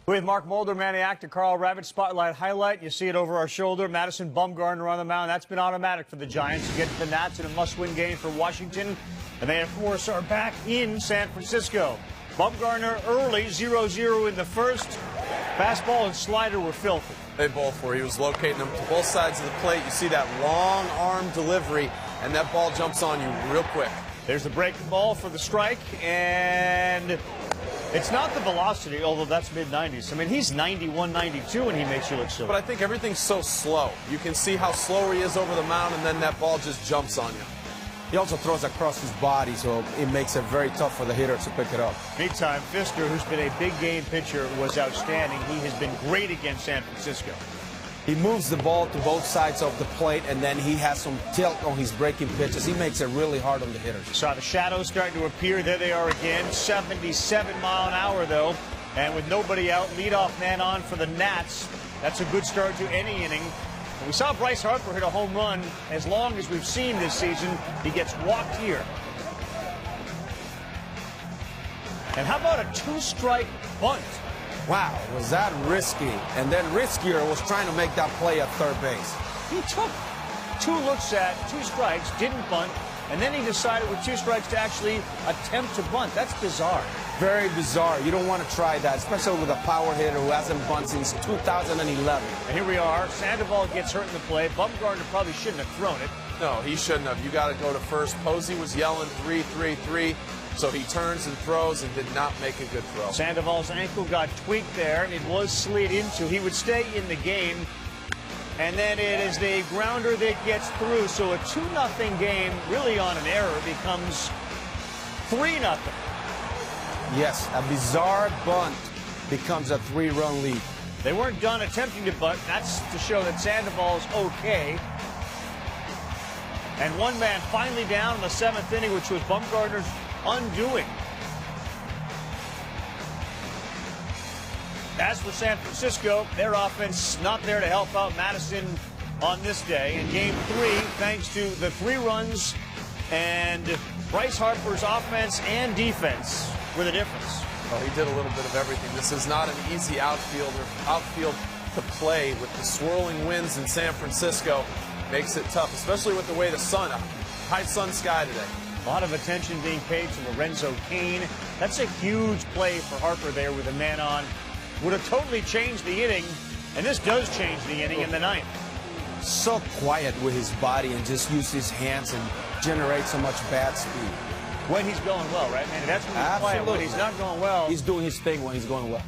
With Mark Mulder, Manny Actor, Carl Ravitch, Spotlight highlight. You see it over our shoulder. Madison Bumgarner on the mound. That's been automatic for the Giants to get the Nats in a must-win game for Washington. And they, of course, are back in San Francisco. Bumgarner early, 0-0 in the first. Fastball and slider were filthy. They both were. He was locating them to both sides of the plate. You see that long arm delivery, and that ball jumps on you real quick. There's the breaking ball for the strike, and it's not the velocity, although that's mid-90s. I mean, he's 91, 92, and he makes you look silly. But I think everything's so slow. You can see how slow he is over the mound, and then that ball just jumps on you. He also throws across his body, so it makes it very tough for the hitter to pick it up. Meantime, Fister, who's been a big game pitcher, was outstanding. He has been great against San Francisco. He moves the ball to both sides of the plate, and then he has some tilt on his breaking pitches. He makes it really hard on the hitters. Saw the shadows starting to appear. There they are again. 77 mile an hour, though. And with nobody out, leadoff man on for the Nats. That's a good start to any inning. And we saw Bryce Harper hit a home run. As long as we've seen this season, he gets walked here. And how about a two-strike bunt? Wow, was that risky? And then riskier was trying to make that play at third base. He took 2 looks at 2 strikes, didn't bunt, and then he decided with 2 strikes to actually attempt to bunt. That's bizarre. Very bizarre. You don't want to try that, especially with a power hitter who hasn't bunted since 2011. And here we are. Sandoval gets hurt in the play. Bumgarner probably shouldn't have thrown it. No, he shouldn't have. You got to go to first. Posey was yelling 3-3-3. So he turns and throws and did not make a good throw. Sandoval's ankle got tweaked there. It was slid into. He would stay in the game. And then it is the grounder that gets through. So a 2-0 game, really on an error, becomes 3-0. Yes, a bizarre bunt becomes a 3-run lead. They weren't done attempting to bunt. That's to show that Sandoval's okay. And one man finally down in the 7th inning, which was Bumgarner's undoing. As for San Francisco, their offense not there to help out Madison on this day. In Game 3, thanks to the 3 runs and Bryce Harper's offense and defense were the difference. Well, he did a little bit of everything. This is not an easy outfield to play with the swirling winds in San Francisco. Makes it tough, especially with the way the sun, high sun sky today. A lot of attention being paid to Lorenzo Cain. That's a huge play for Harper there with a man on. Would have totally changed the inning, and this does change the inning in the 9th. So quiet with his body and just use his hands and generate so much bat speed. When he's going well, right, man? That's when he's quiet. When he's not going well, he's doing his thing when he's going well.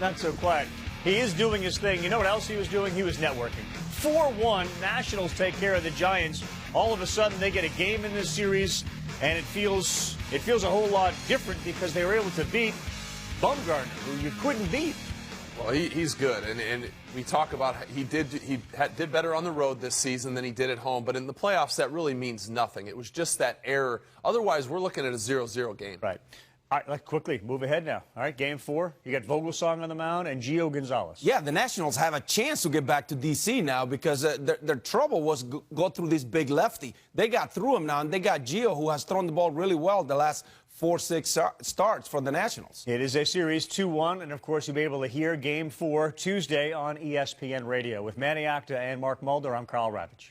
Not so quiet. He is doing his thing. You know what else he was doing? He was networking. 4-1, Nationals take care of the Giants. All of a sudden, they get a game in this series, and it feels a whole lot different because they were able to beat Bumgarner, who you couldn't beat. Well, he's good, and we talk about he did better on the road this season than he did at home, but in the playoffs, that really means nothing. It was just that error. Otherwise, we're looking at a 0-0 game. Right. All right, let's quickly move ahead now. All right, Game 4. You got Vogelsong on the mound and Gio Gonzalez. Yeah, the Nationals have a chance to get back to D.C. now because their trouble was go through this big lefty. They got through him now, and they got Gio, who has thrown the ball really well the last 4-6 starts for the Nationals. It is a series 2-1, and of course you'll be able to hear Game 4 Tuesday on ESPN Radio. With Manny Acta and Mark Mulder, I'm Carl Ravitch.